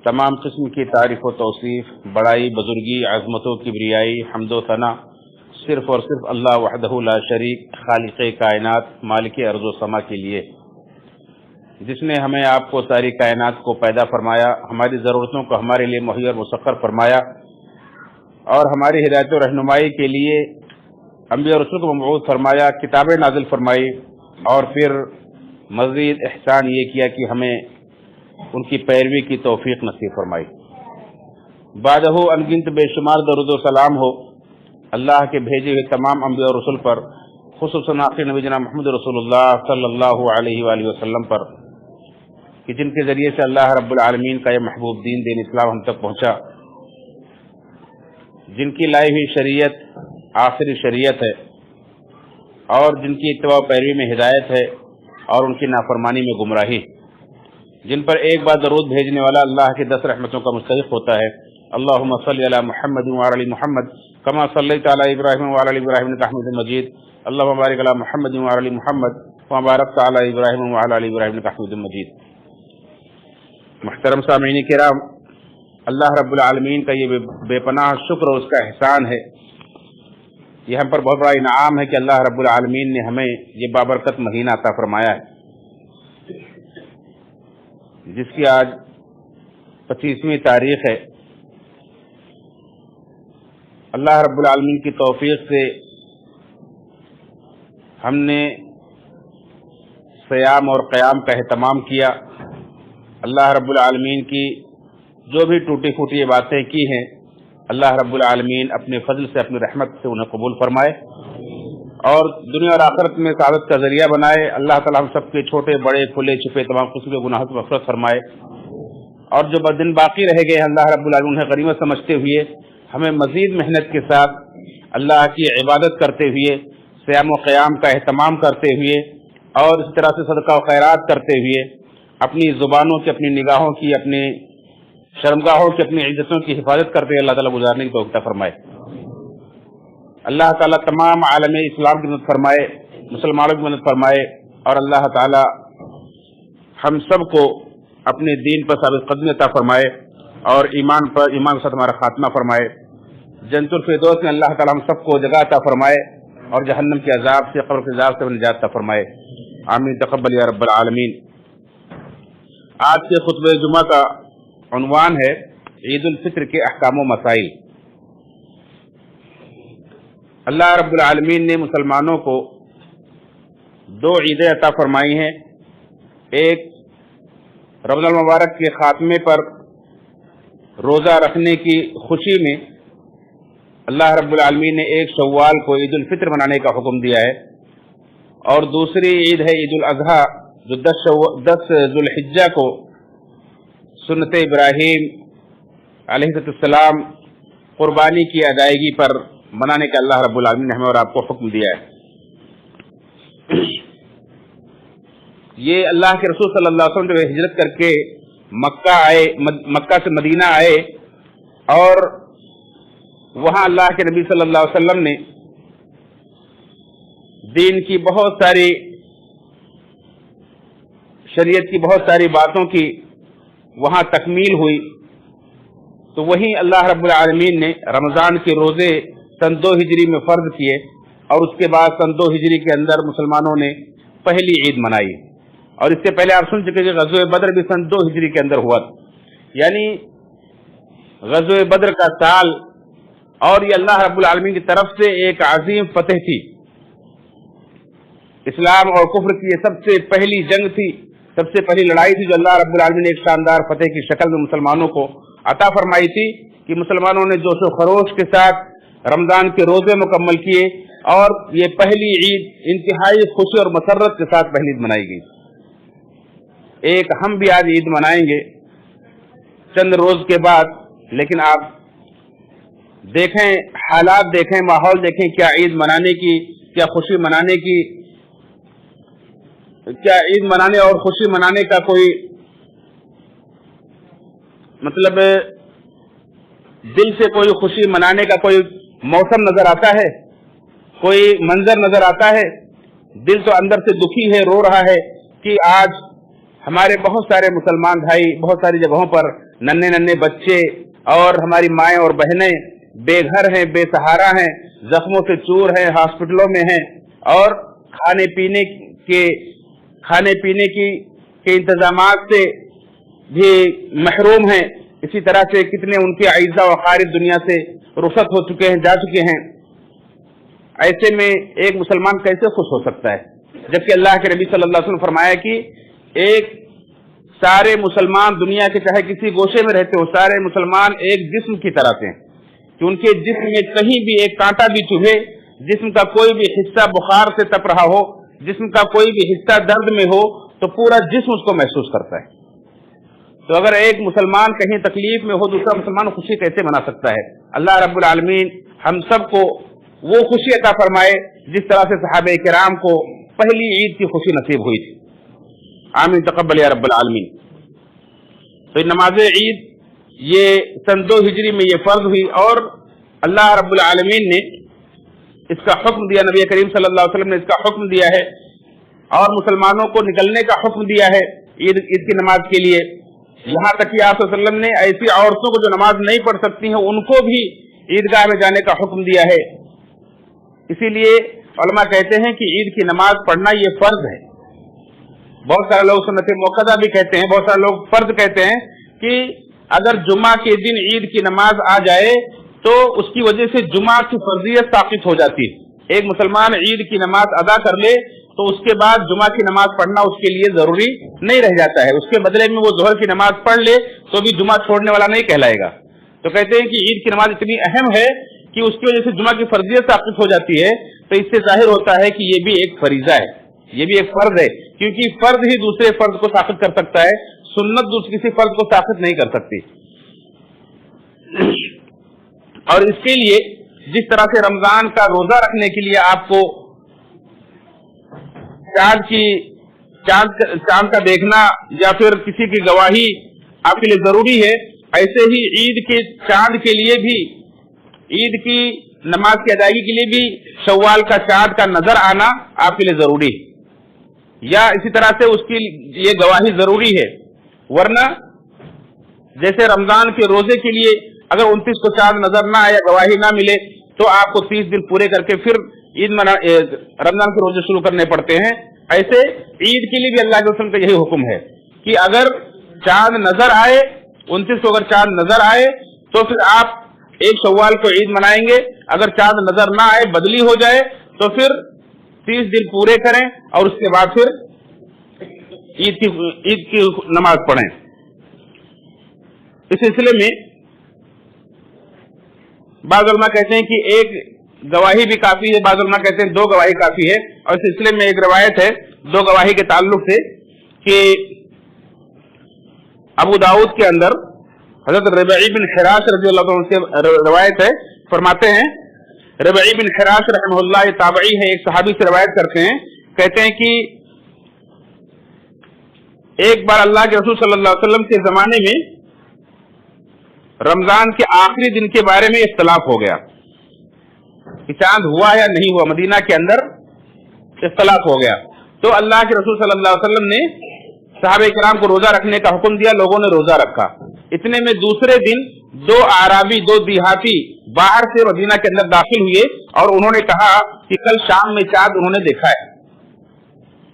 تمام قسم کی تعریف و توصیف، بڑائی، بزرگی، عظمت و کبریائی، حمد و ثنا صرف اور صرف اللہ وحدہ لا شریک، خالق کائنات، مالک ارض و سما کے لیے، جس نے ہمیں آپ کو ساری کائنات کو پیدا فرمایا، ہماری ضرورتوں کو ہمارے لیے مہیا اور مسخر فرمایا، اور ہماری ہدایت و رہنمائی کے لیے انبیاء اور رسول کو مبعوث فرمایا، کتابیں نازل فرمائی، اور پھر مزید احسان یہ کیا کہ ہمیں ان کی پیروی کی توفیق نصیب فرمائی۔ بعدہ انگنت بے شمار درود و سلام ہو اللہ کے بھیجے ہوئے تمام انبیاء اور رسول پر، خصوصاً آخری نبی جناب محمد رسول اللہ صلی اللہ علیہ وآلہ وسلم پر، کہ جن کے ذریعے سے اللہ رب العالمین کا یہ محبوب دین اسلام ہم تک پہنچا، جن کی لائی ہوئی شریعت آخری شریعت ہے، اور جن کی اتباع و پیروی میں ہدایت ہے اور ان کی نافرمانی میں گمراہی، جن پر ایک بار درود بھیجنے والا اللہ کی 10 رحمتوں کا مستحق ہوتا ہے۔ اللہم صلی علی محمد وعلی محمد کما صلیت علی ابراہیم وعلی آل ابراہیم انک حمید مجید، اللہم بارک علی محمد وعلی محمد کما بارکت علی ابراہیم وعلی آل ابراہیم انک حمید مجید۔ محترم سامعین کرام، اللہ رب العالمین کا یہ بے پناہ شکر اور اس کا احسان ہے، یہ ہم پر بہت بڑا انعام ہے کہ اللہ رب العالمین نے ہمیں یہ بابرکت مہینہ عطا فرمایا ہے، جس کی آج 25ویں تاریخ ہے۔ اللہ رب العالمین کی توفیق سے ہم نے صیام اور قیام کا اہتمام کیا۔ اللہ رب العالمین کی جو بھی ٹوٹی پھوٹی باتیں کی ہیں، اللہ رب العالمین اپنے فضل سے، اپنی رحمت سے انہیں قبول فرمائے اور دنیا اور آخرت میں سعادت کا ذریعہ بنائے۔ اللہ تعالیٰ ہم سب کے چھوٹے بڑے کھلے چھپے تمام قسم کے گناہوں کی مغفرت فرمائے، اور جو دن باقی رہ گئے اللہ رب العالمین انہیں غنیمت سمجھتے ہوئے ہمیں مزید محنت کے ساتھ اللہ کی عبادت کرتے ہوئے، صیام و قیام کا اہتمام کرتے ہوئے، اور اس طرح سے صدقہ و خیرات کرتے ہوئے اپنی زبانوں کی، اپنی نگاہوں کی، اپنی شرمگاہوں کی، اپنی عزتوں کی حفاظت کرتے ہوئے اللہ تعالیٰ گزارنے کی توفیق فرمائے۔ اللہ تعالیٰ تمام عالم اسلام کی مدد فرمائے، مسلمانوں کی مدد فرمائے، اور اللہ تعالیٰ ہم سب کو اپنے دین پر ثابت قدمی عطا فرمائے، اور ایمان کے ساتھ ہمارا خاتمہ فرمائے۔ جنت الفردوس میں اللہ تعالیٰ ہم سب کو جگہ عطا فرمائے، اور جہنم کے عذاب سے، قبر کے عذاب سے نجات عطا فرمائے۔ آمین تقبل یا رب العالمین۔ آج کے خطبہ جمعہ کا عنوان ہے عید الفطر کے احکام و مسائل۔ اللہ رب العالمین نے مسلمانوں کو 2 عیدیں عطا فرمائی ہیں۔ ایک رمضان المبارک کے خاتمے پر روزہ رکھنے کی خوشی میں اللہ رب العالمین نے 1 شوال کو عید الفطر منانے کا حکم دیا ہے، اور دوسری عید ہے عید الاضحیٰ، جو 10 ذوالحجہ کو سنت ابراہیم علیہ السلام قربانی کی ادائیگی پر منانے کا اللہ رب العالمین نے ہمیں اور آپ کو حکم دیا ہے۔ یہ اللہ کے رسول صلی اللہ علیہ وسلم جو ہجرت کر کے مکہ سے مدینہ آئے، اور وہاں اللہ کے نبی صلی اللہ علیہ وسلم نے دین کی بہت ساری، شریعت کی بہت ساری باتوں کی وہاں تکمیل ہوئی، تو وہیں اللہ رب العالمین نے رمضان کے روزے سن 2 ہجری میں فرض کیے، اور اس کے بعد سن 2 ہجری کے اندر مسلمانوں نے پہلی عید منائی۔ اور اس سے پہلے آپ سن چکے کہ غزوہ بدر بھی سن 2 ہجری کے اندر ہوا، یعنی غزوہ بدر کا سال، اور یہ اللہ رب العالمین کی طرف سے ایک عظیم فتح تھی۔ اسلام اور کفر کی یہ سب سے پہلی جنگ تھی، سب سے پہلی لڑائی تھی، جو اللہ رب العالمین نے ایک شاندار فتح کی شکل میں مسلمانوں کو عطا فرمائی تھی، کہ مسلمانوں نے جوش و خروش کے ساتھ رمضان کے روزے مکمل کیے، اور یہ پہلی عید انتہائی خوشی اور مسرت کے ساتھ پہلی عید منائی گئی۔ ایک ہم بھی آج عید منائیں گے چند روز کے بعد، لیکن آپ دیکھیں، حالات دیکھیں، ماحول دیکھیں، کیا عید منانے کی، کیا خوشی منانے کی، کیا عید منانے اور خوشی منانے کا کوئی مطلب دل سے کوئی خوشی منانے کا کوئی موسم نظر آتا ہے، کوئی منظر نظر آتا ہے؟ دل تو اندر سے دکھی ہے، رو رہا ہے کہ آج ہمارے بہت سارے مسلمان بھائی بہت ساری جگہوں پر नन्हे नन्हे बच्चे और हमारी माएँ और बहनें बेघर हैं, बेसहारा हैं, जख्मों से चूर हैं, हॉस्पिटलों में हैं और खाने पीने के इंतजामात से भी महरूम हैं। इसी तरह से कितने उनके अईज़ा व अक़ारिब दुनिया से रुखसत हो चुके हैं, जा चुके हैं। ऐसे में एक मुसलमान कैसे खुश हो सकता है, जबकि अल्लाह के नबी सल्लल्लाहु अलैहि वसल्लम फरमाया कि एक सारे मुसलमान दुनिया के चाहे किसी गोशे में रहते हो, सारे मुसलमान एक जिस्म की तरह से, कि उनके जिस्म में कहीं भी एक कांटा भी चुभे, जिस्म का कोई भी हिस्सा बुखार से तप रहा हो, जिस्म का कोई भी हिस्सा दर्द में हो, तो पूरा जिस्म उसको महसूस करता है। तो अगर एक मुसलमान कहीं तकलीफ में हो, दूसरा मुसलमान खुशी कैसे मना सकता है? अल्लाह रब्बुल आलमीन हम सबको वो खुशी अता फरमाए जिस तरह से सहाबे किराम को पहली ईद की खुशी नसीब हुई थी। आमीन तक़ब्बल या रब्बुल आलमीन। तो नमाज ईद ये सन 2 हिजरी में ये फर्ज हुई और अल्लाह रब्बुल आलमीन ने इसका हुक्म दिया, नबी करीम सल्लल्लाहु अलैहि वसल्लम ने इसका हुक्म दिया है और मुसलमानों को निकलने का हुक्म दिया है ईद की नमाज के लिए। यहाँ तक कि आप सल्लल्लाहु अलैहि वसल्लम ने ऐसी औरतों को जो नमाज नहीं पढ़ सकती हैं उनको भी ईदगाह में जाने का हुक्म दिया है। इसीलिए उलमा कहते हैं कि ईद की नमाज पढ़ना ये फर्ज है। बहुत सारे लोग सुन्नत मुअक्कदा भी कहते हैं, बहुत सारे लोग फर्ज कहते हैं कि अगर जुमा के दिन ईद की नमाज आ जाए तो उसकी वजह से जुमा की फर्जियत साबित हो जाती है। एक मुसलमान ईद की नमाज अदा कर ले तो उसके बाद जुमा की नमाज पढ़ना उसके लिए जरूरी नहीं रह जाता है। उसके बदले में वो जोहर की नमाज पढ़ ले तो भी जुमा छोड़ने वाला नहीं कहलाएगा। तो कहते हैं कि ईद की नमाज इतनी अहम है कि उसकी वजह से जुमा की फर्जियत साबित हो जाती है। तो इससे जाहिर होता है कि ये भी एक फरीजा है, ये भी एक फर्ज है, क्योंकि फर्ज ही दूसरे फर्ज को साबित कर सकता है, सुन्नत दूसरे किसी फर्ज को साबित नहीं कर सकती। और इसके लिए जिस तरह से रमजान का रोजा रखने के लिए आपको चांद का देखना या फिर किसी की गवाही आपके लिए जरूरी है, ऐसे ही ईद के चांद के लिए भी, ईद की नमाज की अदायगी के लिए भी शव्वाल का चांद का नजर आना आपके लिए जरूरी है, या इसी तरह से उसकी ये गवाही जरूरी है। वरना जैसे रमजान के रोजे के लिए अगर 29 को चांद नजर ना आए या गवाही ना मिले तो आपको 30 दिन पूरे करके फिर रमजान के रोजे शुरू करने पड़ते हैं। ऐसे ईद के लिए भी अल्लाह के रसूल का यही हुक्म है कि अगर चांद नजर आए, 29 को अगर चांद नजर आए तो फिर आप 1 शव्वाल को ईद मनाएंगे। अगर चांद नजर ना आए, बदली हो जाए, तो फिर 30 दिन पूरे करें और उसके बाद फिर ईद की नमाज पढ़ें। इस सिलसिले में बाज़ उलमा कहते हैं कि एक गवाही भी काफी है, बाज़ उलमा कहते हैं 2 गवाही काफी है। और इस सिलसिले में एक रवायत है 2 गवाही के ताल्लुक से कि अबू दाऊद के अंदर हजरत रबीई बिन खिराश रज़ियल्लाहु अन्हु से रवायत है, फरमाते हैं रबीई बिन खिराश रहमहुल्लाह, ये ताबई है, एक सहाबी से रवायत करते हैं, कहते हैं कि एक बार अल्लाह के रसूल सल्लल्लाहु अलैहि वसल्लम के जमाने में रमजान के आखिरी दिन के बारे में इख्तलाफ हो गया कि चांद हुआ या नहीं हुआ, मदीना के अंदर इख्तलाफ हो गया। तो अल्लाह के रसूल सल्लल्लाहु अलैहि वसल्लम ने सहाबे किराम को रोजा रखने का हुक्म दिया, लोगों ने रोजा रखा। इतने में दूसरे दिन 2 आराबी, 2 देहाती बाहर से मदीना के अंदर दाखिल हुए और उन्होंने कहा कि कल शाम में चांद उन्होंने देखा है।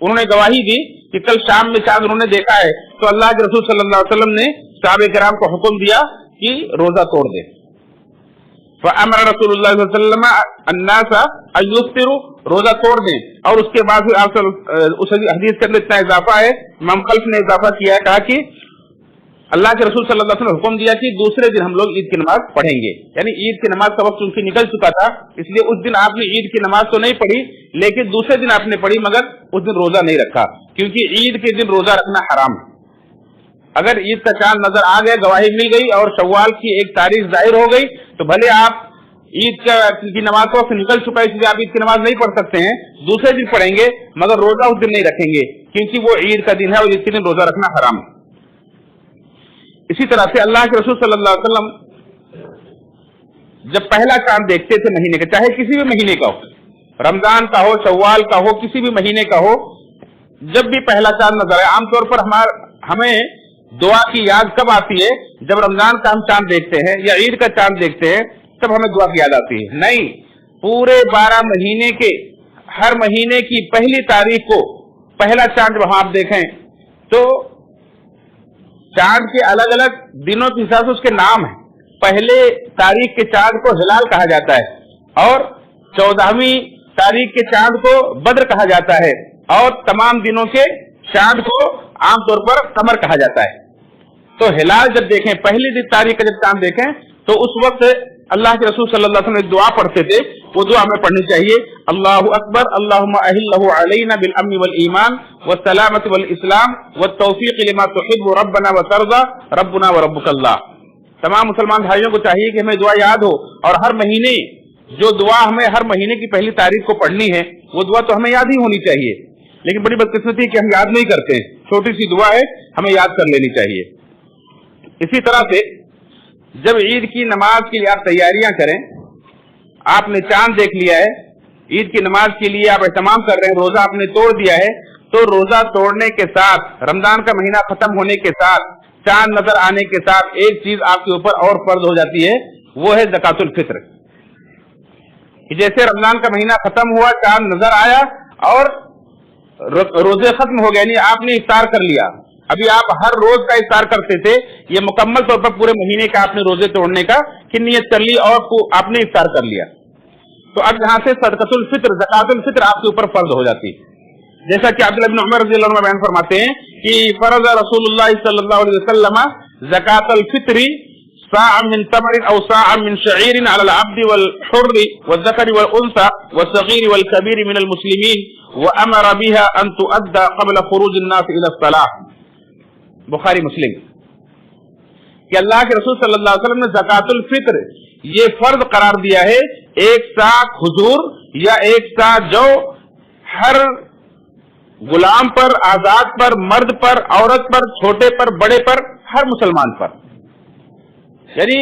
उन्होंने गवाही दी कि कल शाम में चांद उन्होंने देखा है। तो अल्लाह के रसूल सल्लल्लाहु अलैहि वसल्लम ने सहाबे किराम को हुक्म दिया कि रोजा तोड़ दे। फअमर रसूलुल्लाह सल्लल्लाहु अलैहि वसल्लम अन्नास अयुफ्तिरु, रोजा तोड़ दें। और उसके बाद फिर आप उस हदीस के अंदर इतना इजाफा है, इमाम खल्फ ने इजाफा किया है, कहा कि अल्लाह के रसूल सल्लल्लाहु अलैहि वसल्लम ने हुक्म दिया कि दूसरे दिन हम लोग ईद की नमाज पढ़ेंगे। यानी ईद की नमाज का वक्त उनकी निकल चुका था, इसलिए उस दिन आपने ईद की नमाज तो नहीं पढ़ी, लेकिन दूसरे दिन आपने पढ़ी, मगर उस दिन रोजा नहीं रखा, क्योंकि ईद के दिन रोजा रखना हराम है। अगर ईद का चांद नजर आ गया, गवाही मिल गई और शव्वाल की एक तारीख जाहिर हो गई, तो भले आप ईद की नमाज का वक्त निकल चुका है इसलिए आप ईद की नमाज नहीं पढ़ सकते हैं, दूसरे दिन पढ़ेंगे, मगर रोजा उस दिन नहीं रखेंगे, क्योंकि वो ईद का दिन है और ईद के दिन रोजा रखना हराम है। इसी तरह से अल्लाह के रसूल सल्लल्लाहु अलैहि वसल्लम जब पहला चांद देखते थे महीने का, चाहे किसी भी महीने का हो, रमजान का हो, शव्वाल का हो, किसी भी महीने का हो, जब भी पहला चांद नजर आए, आमतौर पर हमें دعا کی یاد کب آتی ہے؟ جب رمضان کا ہم چاند دیکھتے ہیں یا عید کا چاند دیکھتے ہیں تب ہمیں دعا کی یاد آتی ہے. نہیں، پورے 12 مہینے کے ہر مہینے کی پہلی تاریخ کو پہلا چاند جب آپ دیکھیں تو چاند کے الگ الگ دنوں کے حساب سے اس کے نام ہیں. پہلے تاریخ کے چاند کو ہلال کہا جاتا ہے اور 14ویں تاریخ کے چاند کو بدر کہا جاتا ہے اور تمام دنوں کے چاند کو عام طور پر قمر کہا جاتا ہے. تو ہلال جب دیکھیں، پہلی تاریخ کا جب چاند دیکھیں تو اس وقت اللہ کے رسول صلی اللہ علیہ وسلم ایک دعا پڑھتے تھے، وہ دعا ہمیں پڑھنی چاہیے. اللہ اکبر اللہم اہلہ علینا بالامن والایمان والسلامۃ والاسلام والتوفیق لما تحب ربنا وترضى ربنا وربک اللہ. تمام مسلمان بھائیوں کو چاہیے کہ ہمیں دعا یاد ہو، اور ہر مہینے جو دعا ہمیں ہر مہینے کی پہلی تاریخ کو پڑھنی ہے وہ دعا تو ہمیں یاد ہی ہونی چاہیے. لیکن بڑی بدقسمتی کہ ہم یاد نہیں کرتے ہیں. چھوٹی سی دعا ہے، ہمیں یاد کر لینی چاہیے. اسی طرح سے جب عید کی نماز کے لیے آپ تیاریاں کریں، آپ نے چاند دیکھ لیا ہے، عید کی نماز کے لیے آپ اہتمام کر رہے ہیں، روزہ آپ نے توڑ دیا ہے، تو روزہ توڑنے کے ساتھ رمضان کا مہینہ ختم ہونے کے ساتھ چاند نظر آنے کے ساتھ ایک چیز آپ کے اوپر اور فرض ہو جاتی ہے، وہ ہے زکوٰۃ الفطر. جیسے رمضان کا مہینہ ختم ہوا، چاند نظر آیا اور روزے ختم ہو گئے، یعنی آپ نے افطار کر لیا. ابھی آپ ہر روز کا افطار کرتے تھے، یہ مکمل طور پر پورے مہینے کا آپ نے روزے توڑنے کا کی نیت کر لی اور آپ نے افطار کر لیا. تو اب یہاں سے صدقۃ الفطر، زکوٰۃ الفطر آپ کے اوپر فرض ہو جاتی ہے. جیسا کہ عبداللہ بن عمر رضی اللہ عنہ بیان فرماتے ہیں کہ فرض رسول اللہ صلی اللہ علیہ وسلم زکوٰۃ الفطر صاع من تمر او صاع من شعير على العبد والحر والذكر والانثى والصغير والكبير من المسلمين وامر بها ان تؤدى قبل خروج الناس الى الصلاه. بخاری مسلم. کہ اللہ کے رسول صلی اللہ علیہ وسلم نے زکوٰۃ الفطر یہ فرض قرار دیا ہے، ایک سا کھجور یا ایک سا جو ہر غلام پر، آزاد پر، مرد پر، عورت پر، چھوٹے پر، بڑے پر، ہر مسلمان پر، یعنی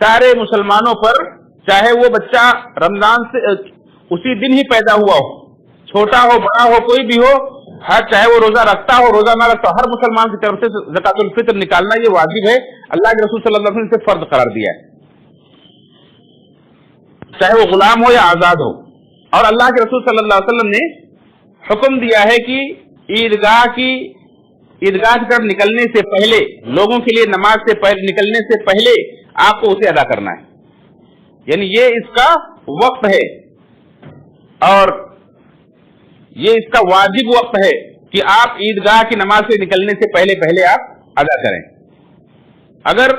سارے مسلمانوں پر، چاہے وہ بچہ رمضان سے اسی دن ہی پیدا ہوا ہو، چھوٹا ہو، بڑا ہو، کوئی بھی ہو، چاہے وہ روزہ رکھتا ہو، روزہ نہ رکھتا ہو، ہر مسلمان کی طرف سے زکوٰۃ الفطر نکالنا یہ واجب ہے. اللہ کے رسول صلی اللہ علیہ وسلم نے فرض قرار دیا ہے، چاہے وہ غلام ہو یا آزاد ہو. اور اللہ کے رسول صلی اللہ علیہ وسلم نے حکم دیا ہے کہ عیدگاہ کی طرف نکلنے سے پہلے، لوگوں کے لیے نماز سے نکلنے سے پہلے آپ کو اسے ادا کرنا ہے. یعنی یہ اس کا وقت ہے اور یہ اس کا واجب وقت ہے کہ آپ عیدگاہ کی نماز سے نکلنے سے پہلے آپ ادا کریں. اگر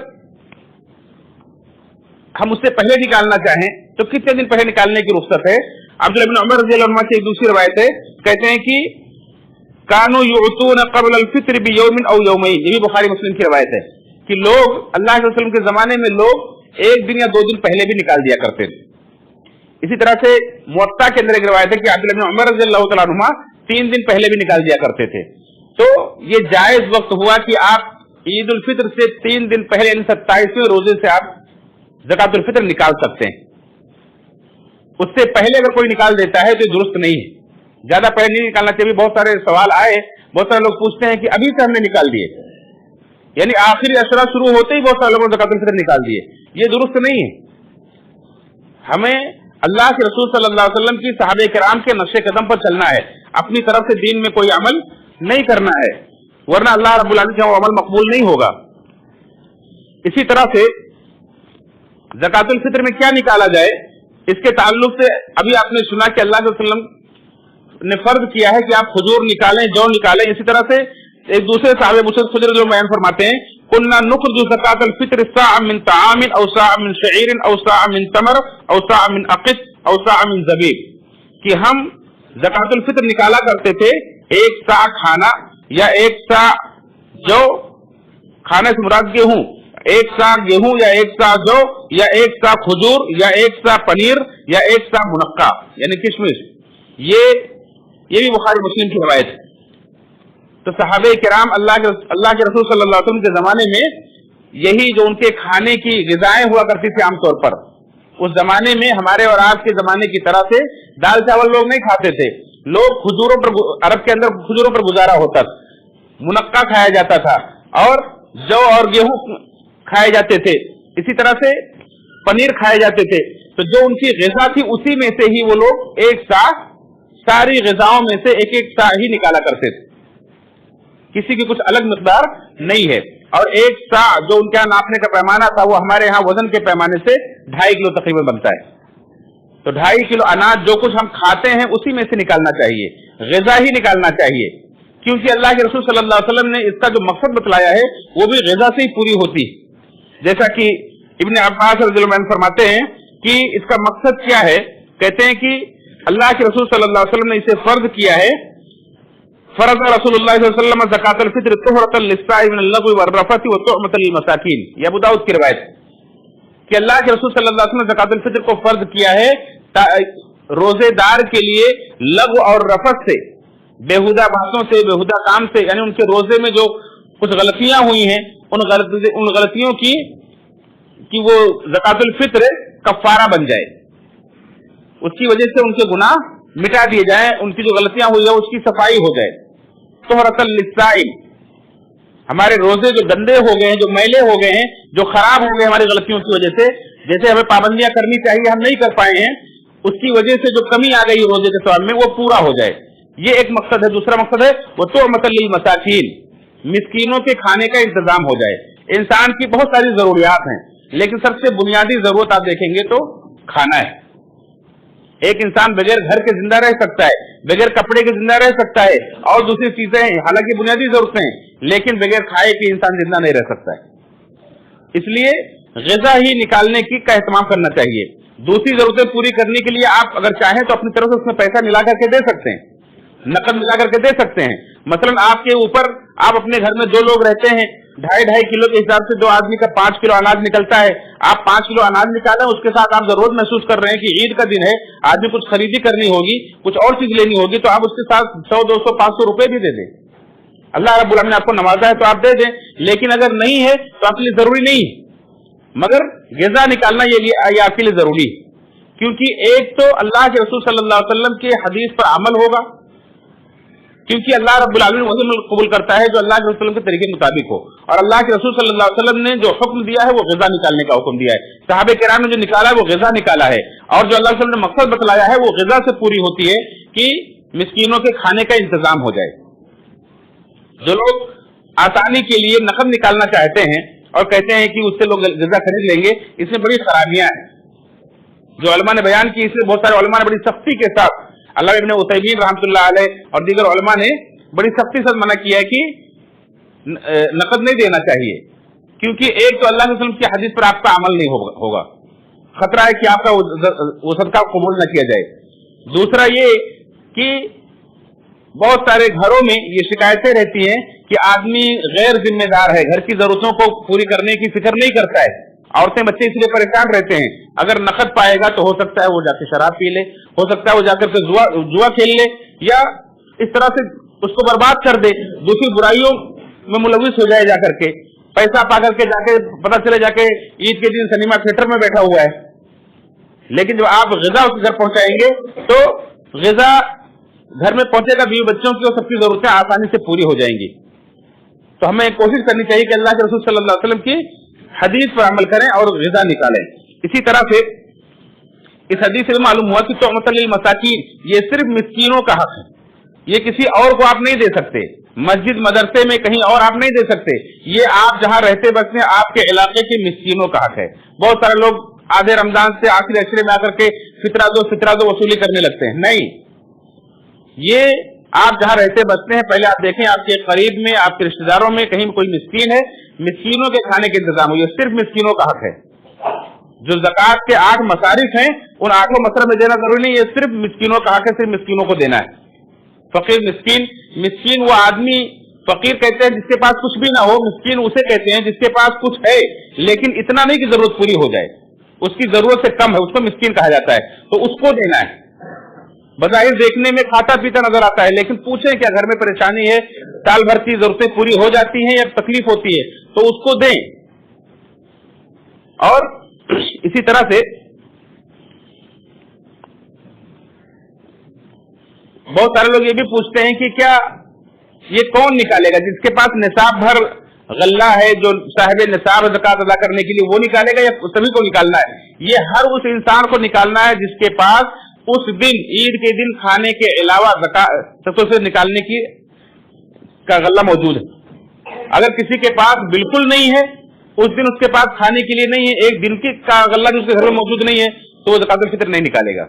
ہم اس سے پہلے نکالنا چاہیں تو کتنے دن پہلے نکالنے کی رخصت ہے؟ عبداللہ بن عمر رضی اللہ عنہ کی ایک دوسری روایت ہے، کہتے ہیں کہ کانوا یعطون قبل الفطر بیوم او یومین، یہ بھی بخاری مسلم کی روایت ہے کہ لوگ اللہ کے وسلم کے زمانے میں لوگ ایک دن یا 2 دن پہلے بھی نکال دیا کرتے تھے. اسی طرح سے موطا کے اندر ایک روایت ہے کہ عبداللہ بن عمر رضی اللہ تعالیٰ عنہ 3 دن پہلے بھی نکال دیا کرتے تھے. تو یہ جائز وقت ہوا کہ آپ عید الفطر سے 3 دن پہلے، یعنی 27ویں روزے سے آپ زکوٰۃ الفطر نکال سکتے ہیں. اس سے پہلے اگر کوئی نکال دیتا ہے تو یہ درست نہیں ہے، زیادہ پہلے نہیں نکالنا چاہیے. بہت سارے سوال آئے، بہت سارے لوگ پوچھتے ہیں کہ ابھی سے ہم نے نکال دیے، یعنی آخری اشرا شروع ہوتے ہی بہت سارے لوگوں نے زکوٰۃ الفطر نکال دیے. یہ درست نہیں ہے. ہمیں اللہ کے رسول صلی اللہ علیہ وسلم کی صحابہ کرام کے نقش قدم پر چلنا ہے، اپنی طرف سے دین میں کوئی عمل نہیں کرنا ہے، ورنہ اللہ رب العالمین کا وہ عمل مقبول نہیں ہوگا. اسی طرح سے زکوٰۃ الفطر میں کیا نکالا جائے، اس کے تعلق سے ابھی آپ نے سنا کہ اللہ کے وسلم نے فرض کیا ہے کہ آپ کھجور نکالیں، جو نکالیں. اسی طرح سے ایک دوسرے صحابہ مسعود خضر جو بیان فرماتے ہیں، قلنا نخرج زکوٰۃ الفطر صاع من طعام او صاع من شعیر او صاع من تمر او صاع من عقد او صاع من زبیب، کہ ہم زکوٰۃ الفطر نکالا کرتے تھے 1 صاع کھانا یا 1 صاع جو، کھانے سے مراد گیہوں، 1 صاع گیہوں یا 1 صاع جو یا 1 صاع کھجور یا 1 صاع پنیر یا 1 صاع منقع یعنی کشمش. یہ بھی بخاری مسلم کی روایت ہے. تو صحابہ کرام اللہ کے رسول صلی اللہ علیہ وسلم کے زمانے میں یہی جو ان کے کھانے کی غذائیں ہوا کرتی تھی عام طور پر. اس زمانے میں ہمارے اور آج کے زمانے کی طرح سے دال چاول لوگ نہیں کھاتے تھے. لوگ کھجوروں پر، عرب کے اندر کھجوروں پر گزارا ہوتا تھا، منقع کھایا جاتا تھا، اور जौ और गेहूं खाए जाते थे, इसी तरह से पनीर खाए जाते थे। तो जो उनकी ग़िज़ा थी उसी में से ही वो लोग एक सा सारी ग़िज़ाओं में से एक एक सा ही निकाला करते थे, किसी की कुछ अलग मिक़दार नहीं है। और एक सा जो उनके यहाँ नापने का पैमाना था वो हमारे यहाँ वजन के पैमाने से 2.5 किलो तकरीबन बनता है। तो 2.5 किलो अनाज जो कुछ हम खाते हैं उसी में से निकालना चाहिए, ग़िज़ा ही निकालना चाहिए, क्योंकि अल्लाह के रसूल सल्लल्लाहु अलैहि वसल्लम ने इसका जो मकसद बतलाया है वो भी ग़िज़ा से ही पूरी होती है। जैसा कि इब्न अब्बास रज़ियल्लाहु अन्हु फरमाते हैं कि इसका मकसद क्या है, कहते हैं कि अल्लाह के रसूल सल्लल्लाहु अलैहि वसल्लम ने इसे फर्ज किया है, फरज़ रसूलुल्लाह सल्लल्लाहु अलैहि वसल्लम ज़कातुल फित्र तुहरतल लिस्साइम मिनल लग़्वी वररफ़थि व तुअमतल लिलमसाकीन। ये अबू दाऊद की रिवायत कि अल्लाह के रसूल सल्लल्लाहु अलैहि वसल्लम ने ज़कातुल फित्र को फर्ज किया है रोजेदार के लिए लग़्व और रफ़त से, बेहुदा बातों से, बेहुदा काम से, यानी उनके रोजे में जो कुछ गलतियां हुई हैं उन गलतियों की वो ज़कातुल फित्र कफ़ारा बन जाए, उसकी वजह से उनके गुनाह मिटा दिए जाए, उनकी जो गलतियां हुई है उसकी सफाई हो जाए। तुहरतल लिस्साइम, हमारे रोजे जो गंदे हो गए हैं, जो मैले हो गए हैं, जो खराब हो गए हमारी गलतियों की वजह से, जैसे हमें पाबंदियां करनी चाहिए हम नहीं कर पाए हैं, उसकी वजह से जो कमी आ गई रोजे के सवाल में वो पूरा हो जाए, ये एक मकसद है। दूसरा मकसद है वो तुअमतल लिलमसाकीन, मिस्कीनों के खाने का इंतजाम हो जाए। इंसान की बहुत सारी जरूरियात हैं, लेकिन सबसे बुनियादी जरूरत आप देखेंगे तो खाना है। एक इंसान बगैर घर के जिंदा रह सकता है, बगैर कपड़े के जिंदा रह सकता है और दूसरी चीजें हैं, हालांकि बुनियादी जरूरतें हैं, लेकिन बगैर खाए के इंसान जिंदा नहीं रह सकता है। इसलिए ग़िज़ा ही निकालने की का एहतमाम करना चाहिए। दूसरी जरूरतें पूरी करने के लिए आप अगर चाहें तो अपनी तरफ से उसमें पैसा मिला करके दे सकते हैं, नकद मिला करके दे सकते हैं। मसलन आपके ऊपर, आप अपने घर में 2 लोग रहते हैं, 2.5 किलो के हिसाब से 2 आदमी का 5 किलो अनाज निकलता है, आप 5 किलो अनाज निकालें, उसके साथ आप जरूरत महसूस कर रहे हैं कि ईद का दिन है, आदमी कुछ खरीदी करनी होगी, कुछ और चीज लेनी होगी, तो आप उसके साथ 100, 200, 500 रुपए भी दे दें। अल्लाह रब्बुल आलमीन ने आपको नवाजा है तो आप दे दें, लेकिन अगर नहीं है तो आपके लिए जरूरी नहीं है, मगर ग़िज़ा निकालना ये आपके लिए जरूरी है, क्योंकि एक तो अल्लाह के रसूल सल्लल्लाहु अलैहि वसल्लम के हदीस पर अमल होगा, क्योंकि अल्लाह रब्बुल आलमीन वही कबूल करता है जो अल्लाह के रसूल के तरीके के मुताबिक हो, और अल्लाह के रसूल सल्लल्लाहु अलैहि वसल्लम ने जो हुक्म दिया है वो ग़िज़ा निकालने का हुक्म दिया है। सहाबे किराम ने जो निकाला है वो ग़िज़ा निकाला है, और जो अल्लाह के रसूल ने मकसद बतलाया है वो ग़िज़ा से पूरी होती है कि मिस्कीनों के खाने का इंतजाम हो जाए। जो लोग आसानी के लिए नकद निकालना चाहते हैं और कहते हैं कि उससे लोग ग़िज़ा खरीद लेंगे, इसमें बड़ी खराबियां हैं जो उलमा ने बयान की। इसलिए बहुत सारे उलमा ने बड़ी सख्ती के साथ, अल्लाह इब्न उतैमीन रहमतुल्लाह अलैह और दीगर उलमा ने बड़ी सख्ती से मना किया है कि नकद नहीं देना चाहिए, क्योंकि एक तो अल्लाह के रसूल की हदीस पर आपका अमल नहीं होगा, खतरा है कि आपका वो सदका कबूल न किया जाए। दूसरा ये कि बहुत सारे घरों में ये शिकायतें रहती हैं कि आदमी गैर जिम्मेदार है, घर की जरूरतों को पूरी करने की फिक्र नहीं करता है, औरतें बच्चे इसलिए परेशान रहते हैं। अगर नकद पाएगा तो हो सकता है वो जाके शराब पी ले, हो सकता है वो जाकर के जुआ खेल ले, या इस तरह से उसको बर्बाद कर दे, दूसरी बुराइयों में मुलविस हो जाए, जाकर के पैसा पा करके जाके पता चले जाके ईद के दिन सिनेमा थिएटर में बैठा हुआ है। लेकिन जब आप ग़िज़ा उसके घर पहुंचाएंगे तो ग़िज़ा घर में पहुंचेगा, बीवी बच्चों की और सबकी जरूरतें आसानी से पूरी हो जाएंगी। तो हमें कोशिश करनी चाहिए कि अल्लाह के रसूल सल्लल्लाहु अलैहि वसल्लम की हदीस पर अमल करें और ग़िज़ा निकालें। इसी तरह से इस हदीस से मालूम हुआ कि तुअमतल लिलमसाकीन, ये सिर्फ मिस्कीनों का हक है, ये किसी और को आप नहीं दे सकते, मस्जिद मदरसे में कहीं और आप नहीं दे सकते, ये आप जहां रहते बसते आपके इलाके के मिस्कीनों का हक है। बहुत सारे लोग आधे रमजान से आखिरी अशरे में आकर के फितरा दो वसूली करने लगते हैं। नहीं, ये आप जहां रहते बसते हैं, पहले आप देखें आपके करीब में, आपके रिश्तेदारों में कहीं कोई मिस्कीन है, मिस्कीनों के खाने के इंतजाम हो, ये सिर्फ मिस्कीनों का हक है। जो ज़कात के 8 मसारिफ हैं उन 8 मसरफ में देना जरूरी नहीं, ये सिर्फ मिस्कीनों का हक है, सिर्फ मिस्कीनों को देना है। फकीर मिस्कीन वो आदमी, फकीर कहते हैं जिसके पास कुछ भी ना हो, मिस्कीन उसे कहते हैं जिसके पास कुछ है लेकिन इतना नहीं कि जरूरत पूरी हो जाए, उसकी जरूरत से कम है, उसको मिस्कीन कहा जाता है, तो उसको देना है। बज़ाहिर देखने में खाता पीता नजर आता है, लेकिन पूछें क्या घर में परेशानी है, साल भर की जरूरतें पूरी हो जाती हैं या तकलीफ होती है, तो उसको दें। और इसी तरह से बहुत सारे लोग ये भी पूछते हैं कि क्या ये कौन निकालेगा, जिसके पास निसाब भर غلہ ہے جو صاحب نصاب زکات ادا کرنے کے لیے وہ نکالے گا یا سبھی کو نکالنا ہے؟ یہ ہر اس انسان کو نکالنا ہے جس کے پاس اس دن عید کے دن کھانے کے علاوہ زکات سے نکالنے کی کا غلہ موجود ہے۔ اگر کسی کے پاس بالکل نہیں ہے، اس دن اس کے پاس کھانے کے لیے نہیں ہے، ایک دن کی کا غلہ جو اس کے گھر میں موجود نہیں ہے، تو وہ زکات الفطر نہیں نکالے گا۔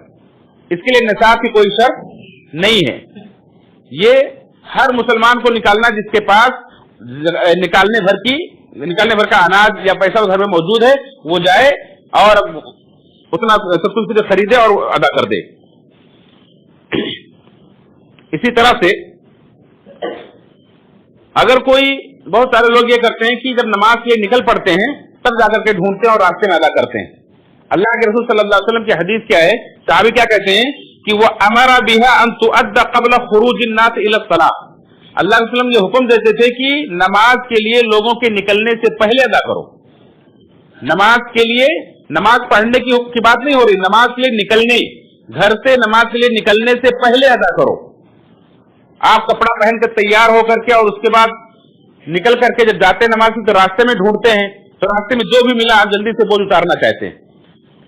اس کے لیے نصاب کی کوئی شرط نہیں ہے، یہ ہر مسلمان کو نکالنا جس کے پاس نکالنے بھر کا اناج یا پیسہ گھر میں موجود ہے، وہ جائے اور اتنا سب کچھ خریدے اور ادا کر دے۔ اسی طرح سے اگر کوئی، بہت سارے لوگ یہ کرتے ہیں کہ جب نماز کے لیے نکل پڑتے ہیں تب جا کر کے ڈھونڈتے ہیں اور راستے میں ادا کرتے ہیں۔ اللہ کے رسول صلی اللہ علیہ وسلم کی حدیث کیا ہے؟ صحابی کیا کہتے ہیں کہ وہ امر بها ان تؤدى قبل خروج الناس الى الصلاة۔ اللہ علیہ وسلم یہ حکم دیتے تھے کہ نماز کے لیے لوگوں کے نکلنے سے پہلے ادا کرو۔ نماز کے لیے، نماز پڑھنے کی بات نہیں ہو رہی، نماز کے لیے نکلنے، گھر سے نماز کے لیے نکلنے سے پہلے ادا کرو۔ آپ کپڑا پہن کر تیار ہو کر کے اور اس کے بعد نکل کر کے جب جاتے ہیں نماز تو راستے میں ڈھونڈتے ہیں، تو راستے میں جو بھی ملا آپ جلدی سے بوجھ اتارنا چاہتے ہیں،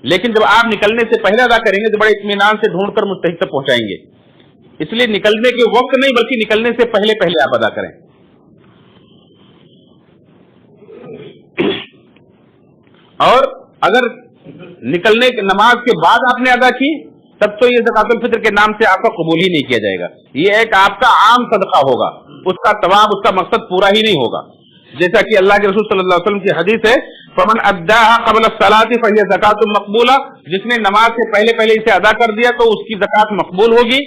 لیکن جب آپ نکلنے سے پہلے ادا کریں گے تو بڑے اطمینان سے ڈھونڈ کر مستحق تک پہنچائیں گے۔ اس لیے نکلنے کے وقت نہیں بلکہ نکلنے سے پہلے آپ ادا کریں۔ اور اگر نکلنے نماز کے بعد آپ نے ادا کی تب تو یہ زکات الفطر کے نام سے آپ کا قبول ہی نہیں کیا جائے گا، یہ ایک آپ کا عام صدقہ ہوگا، اس کا ثواب، اس کا مقصد پورا ہی نہیں ہوگا۔ جیسا کہ اللہ کے رسول صلی اللہ علیہ وسلم کی حدیث ہے، فمن اداها قبل الصلاۃ فهي زکات مقبولہ، جس نے نماز سے پہلے اسے ادا کر دیا تو اس کی زکات مقبول ہوگی،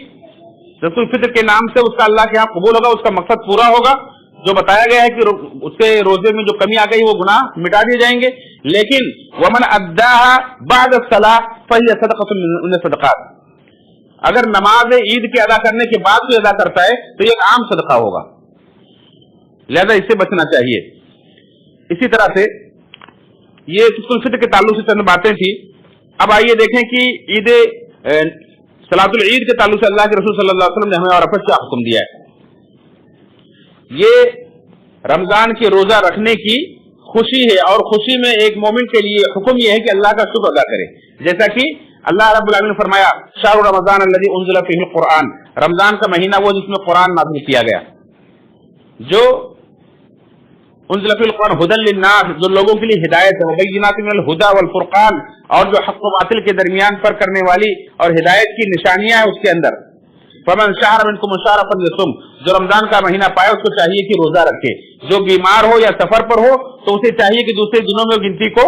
زکات الفطر کے نام سے اس کا اللہ کے ہاں قبول ہوگا، اس کا مقصد پورا ہوگا۔ جو بتایا گیا ہے کہ اس کے روزے میں جو کمی آ گئی وہ گناہ مٹا دیے جائیں گے۔ لیکن ومن اداها بعد الصلاۃ فهي صدقۃ من الصدقات، اگر نماز عید کے ادا کرنے کے بعد کوئی ادا کرتا ہے تو یہ ایک عام صدقہ ہوگا، لہذا اس سے بچنا چاہیے۔ اسی طرح سے یہ زکات الفطر کے تعلق سے چند باتیں تھی۔ اب آئیے دیکھیں کہ عید صلاۃ العید کے تعلق سے اللہ کے رسول صلی اللہ علیہ وسلم نے ہمیں اور افراد کیا حکم دیا ہے۔ یہ رمضان کے روزہ رکھنے کی خوشی ہے، اور خوشی میں ایک مومن کے لیے حکم یہ ہے کہ اللہ کا شکر ادا کرے، جیسا کہ اللہ رب العالمین نے فرمایا شہر رمضان الذی انزل فیہ القرآن، رمضان کا مہینہ وہ جس میں قرآن نازل کیا گیا، جو انزل فیہ القرآن ھدی للناس، جو لوگوں کے لیے ہدایت ہے، وبینات من الھدی والفرقان، اور جو حق و باطل کے درمیان فرق کرنے والی اور ہدایت کی نشانیاں ہیں اس کے اندر۔ فمن شہر منکم الشہر فلیصم، جو رمضان کا مہینہ پائے اس کو چاہیے کہ روزہ رکھے، جو بیمار ہو یا سفر پر ہو تو اسے چاہیے کہ دوسرے دنوں میں گنتی کو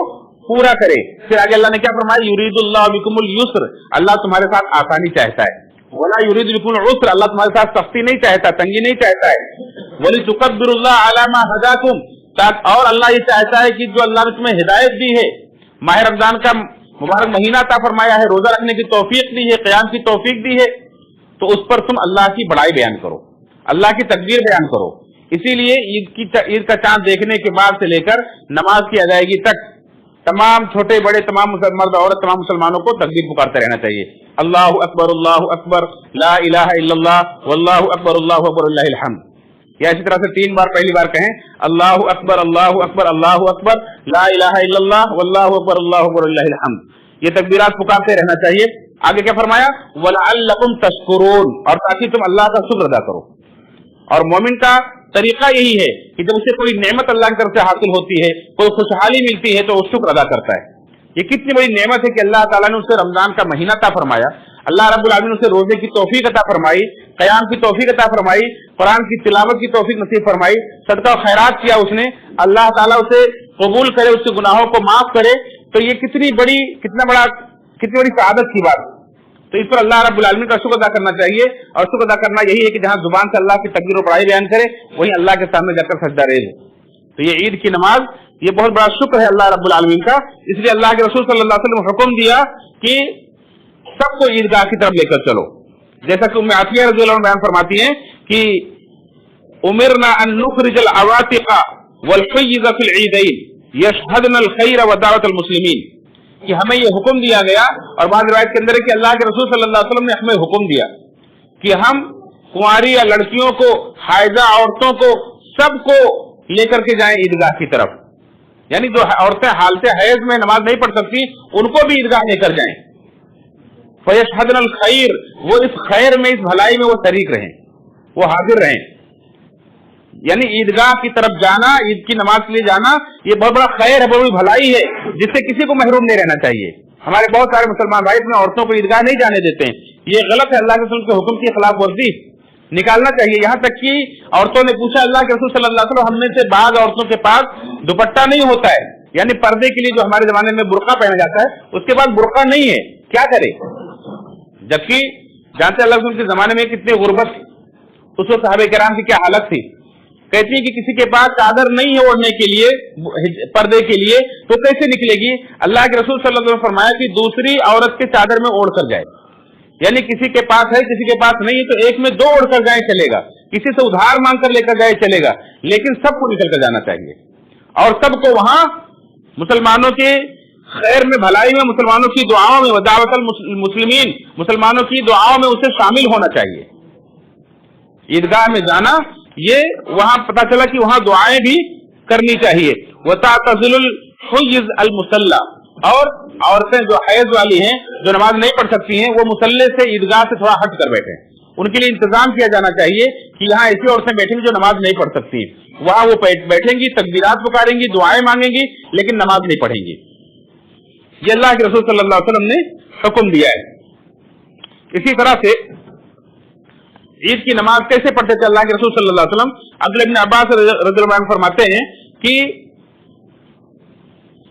پورا کرے۔ پھر آگے اللہ نے کیا فرمایا؟ یرید اللہ بکم اليسر، اللہ تمہارے ساتھ آسانی چاہتا ہے، ولا یرید بکم العسر، اللہ تمہارے ساتھ سختی نہیں چاہتا، تنگی نہیں چاہتا ہے، ولتکبروا اللہ علی ما ھداکم، اور اللہ یہ چاہتا ہے کہ جو اللہ نے تمہیں ہدایت دی ہے، ماہ رمضان کا مبارک مہینہ عطا فرمایا ہے، روزہ رکھنے کی توفیق دی ہے، قیام کی توفیق دی ہے، تو اس پر تم اللہ کی بڑائی بیان کرو، اللہ کی تکبیر بیان کرو۔ اسی لیے عید کا چاند دیکھنے کے بعد سے لے کر نماز کی ادائیگی تک تمام چھوٹے بڑے، تمام مرد عورت، تمام مسلمانوں کو تکبیر پکارتے رہنا چاہیے، اللہ اکبر لا الہ الا اللہ واللہ اکبر وللہ الحمد، یا اسی طرح سے 3 بار پہلی بار کہیں اللہ اکبر اللہ اکبر لا الہ الا اللہ واللہ اکبر وللہ الحمد، یہ تکبیرات پکارتے رہنا چاہیے۔ آگے کیا فرمایا؟ وَلَعَلَّكُمْ تَشْكُرُونَ، اور تاکہ تم اللہ کا شکر ادا کرو۔ اور مومن کا طریقہ یہی ہے کہ جب اسے کوئی نعمت اللہ کی طرف سے حاصل ہوتی ہے، کوئی خوشحالی ملتی ہے تو وہ شکر ادا کرتا ہے۔ یہ کتنی بڑی نعمت ہے کہ اللہ تعالیٰ نے اسے رمضان کا مہینہ عطا فرمایا، اللہ رب العالمین نے اسے روزے کی توفیق عطا فرمائی، قیام کی توفیق عطا فرمائی، قرآن کی تلاوت کی توفیق نصیب فرمائی، صدقہ و خیرات کیا اس نے، اللہ تعالیٰ اسے قبول کرے، اس کے گناہوں کو معاف کرے، تو یہ کتنی بڑی سعادت کی بات۔ تو اس پر اللہ رب العالمین کا شکر ادا کرنا چاہیے، اور شکر ادا کرنا یہی ہے کہ جہاں زبان سے اللہ کی تکبیر و بڑائی بیان کرے وہیں اللہ کے سامنے جا کر سجدہ ریز ہو۔ تو یہ عید کی نماز یہ بہت بڑا شکر ہے اللہ رب العالمین کا، اس لیے اللہ کے رسول صلی اللہ علیہ وسلم نے حکم دیا کہ سب کو عیدگاہ کی طرف لے کر چلو، جیسا کہ ام عطیہ رضی اللہ عنہ بیان فرماتی ہیں کہ امرنا ان نخرج العواتق والحیض فی العیدین یشہدن الخیر ودعوۃ المسلمین، کہ ہمیں یہ حکم دیا گیا، اور بعض روایت کے اندر ہے کہ اللہ کے رسول صلی اللہ علیہ وسلم نے ہمیں حکم دیا کہ ہم کنواری یا لڑکیوں کو، حائضہ عورتوں کو، سب کو लेकर के जाएं ईदगाह की तरफ, यानी जो औरतें हालत हैज में नमाज नहीं पढ़ सकती उनको भी ईदगाह लेकर जाएं। फयशहदनल खैर, वो इस खैर में, इस भलाई में वो शरीक रहें, वो हाजिर रहें। यानी ईदगाह की तरफ जाना, ईद की नमाज के लिए जाना, ये बहुत बड़ा खैर है, बहुत बड़ी भलाई है, जिससे किसी को महरूम नहीं रहना चाहिए। हमारे बहुत सारे मुसलमान भाई अपने औरतों को ईदगाह नहीं जाने देते हैं, ये गलत है। अल्लाह के रसूल के हुक्म की खिलाफ वर्जी, निकालना चाहिए। यहाँ तक कि औरतों ने पूछा अल्लाह के रसूल सल्लल्लाहु अलैहि वसल्लम, हम में से बाज़ औरतों के पास दुपट्टा नहीं होता है, यानी पर्दे के लिए जो हमारे जमाने में बुर्का पहना जाता है, उसके बाद बुर्का नहीं है, क्या करे? जबकि जानते अल्लाह के रसूल के जमाने में कितनी गुर्बत थी, उस वक्त सहाबे किराम की क्या हालत थी। कहती है कि किसी के पास चादर नहीं है ओढ़ने के लिए, पर्दे के लिए, तो कैसे निकलेगी? अल्लाह के रसूल सल्लल्लाहु अलैहि वसल्लम फरमाया कि दूसरी औरत के चादर में ओढ़ कर जाए, यानी किसी के पास है किसी के पास नहीं है तो एक में दो ओढ़ कर जाए चलेगा, किसी से उधार मांग कर लेकर जाए चलेगा, लेकिन सबको निकल कर जाना चाहिए और सबको वहां मुसलमानों के खैर में, भलाई में, मुसलमानों की दुआओं में, वदावतल मुस्लिमीन, मुसलमानों की दुआओं में उसे शामिल होना चाहिए। ईदगाह में जाना, ये वहां पता चला कि वहां दुआएं भी करनी चाहिए। वतातज़िलुल हुय्यिज़ अल मुसल्ला, और औरतें जो हैज वाली हैं, जो नमाज नहीं पढ़ सकती हैं, वो मुसल्ले से, ईदगाह से थोड़ा हट कर बैठे, उनके लिए इंतजाम किया जाना चाहिए कि यहाँ ऐसी औरतें बैठेंगी जो नमाज नहीं पढ़ सकती, वहां वो बैठेंगी, तकबीरात पुकारेंगी, दुआएं मांगेंगी, लेकिन नमाज नहीं पढ़ेंगी। ये अल्लाह के रसूल सल्लल्लाहु अलैहि वसल्लम ने हुक्म दिया है। इसी तरह से ईद की नमाज कैसे पढ़ते थे अल्लाह के रसूल सल्लल्लाहु अलैहि वसल्लम? अब्दुल्लाह इब्न अब्बास रज़ियल्लाहु अन्हु फरमाते हैं कि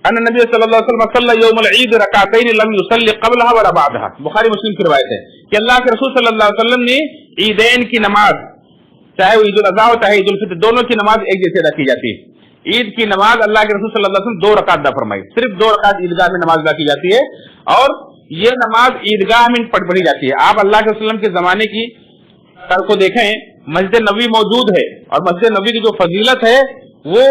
अन्ना नबी सल्लल्लाहु अलैहि वसल्लम सल्ला यौमुल ईद रकातैन लम युसल्ली क़ब्लहा वला बअदहा। बुखारी मुस्लिम की रिवायत है कि अल्लाह के रसूल सल्लल्लाहु अलैहि वसल्लम ने ईदैन की नमाज, चाहे वो ईद उल अज़हा हो चाहे ईद उल फितर, दोनों की नमाज एक जैसे अदा की जाती है। ईद की नमाज अल्लाह के रसूल सल्लल्लाहु अलैहि वसल्लम 2 रकात अदा फरमाई, सिर्फ 2 रकात ईदगाह में नमाज अदा की जाती है, और ये नमाज ईदगाह में पढ़ी जाती है। आप अल्लाह के रसूल के जमाने की को देखें, मस्जिद नबवी मौजूद है, और मस्जिद नबवी की जो फजीलत है वो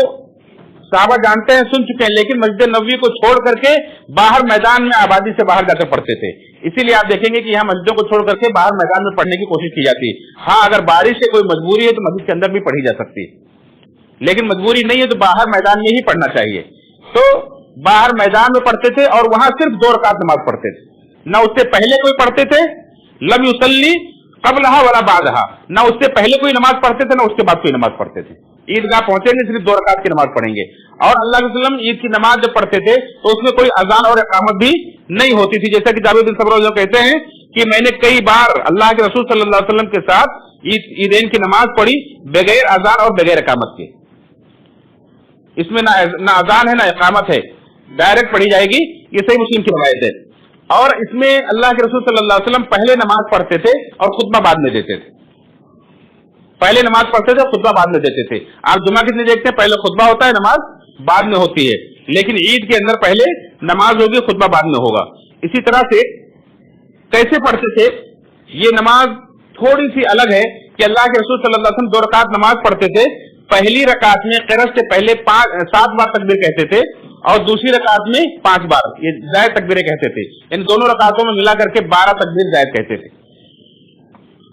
साहबा जानते हैं, सुन चुके हैं, लेकिन मस्जिद नबवी को छोड़ करके बाहर मैदान में आबादी से बाहर जाकर पढ़ते थे। इसीलिए आप देखेंगे कि यहाँ मस्जिदों को छोड़ करके बाहर मैदान में पढ़ने की कोशिश की जाती है। हाँ, अगर बारिश से कोई मजबूरी है तो मस्जिद के अंदर भी पढ़ी जा सकती है, लेकिन मजबूरी नहीं है तो बाहर मैदान में ही पढ़ना चाहिए। तो बाहर मैदान में पढ़ते थे और वहां सिर्फ 2 रकात नमाज पढ़ते थे, न उससे पहले कोई पढ़ते थे, लम युसल्ली क़ब्लहा वला बअदहा, न उससे पहले कोई नमाज पढ़ते थे, न उसके बाद कोई नमाज पढ़ते थे। ईदगाह पहुंचेंगे सिर्फ 2 रकात की नमाज पढ़ेंगे। और अल्लाह के रसूल ईद की नमाज जब पढ़ते थे तो उसमें कोई अजान और इकामत भी नहीं होती थी, जैसा कि जाबिर बिन सब्रा कहते हैं कि मैंने कई बार अल्लाह के रसूल सल्लल्लाहु अलैहि वसल्लम के साथ ईदैन की नमाज पढ़ी बगैर अजान और बगैर इकामत के। इसमें ना अजान है ना इकामत है, डायरेक्ट पढ़ी जाएगी, ये सही मुस्लिम की रवायत है। और इसमें अल्लाह के रसूल सल्लल्लाहु अलैहि वसल्लम पहले नमाज पढ़ते थे और खुतबा बाद में देते थे। पहले नमाज पढ़ते थे, खुतबा बाद में देते थे। आप जुमा कितने देखते हैं, पहले खुतबा होता है, नमाज बाद में होती है, लेकिन ईद के अंदर पहले नमाज होगी, खुतबा बाद में होगा। इसी तरह से कैसे पढ़ते थे, ये नमाज थोड़ी सी अलग है कि अल्लाह के रसूल सल्लल्लाहु अलैहि वसल्लम 2 रकात नमाज पढ़ते थे। पहली रकात में क़िरात से पहले 7 बार तकबीर कहते थे और दूसरी रकात में 5 बार ये जायद तकबीरें कहते थे। इन दोनों रकातों में मिला करके 12 तकबीर जायद कहते थे,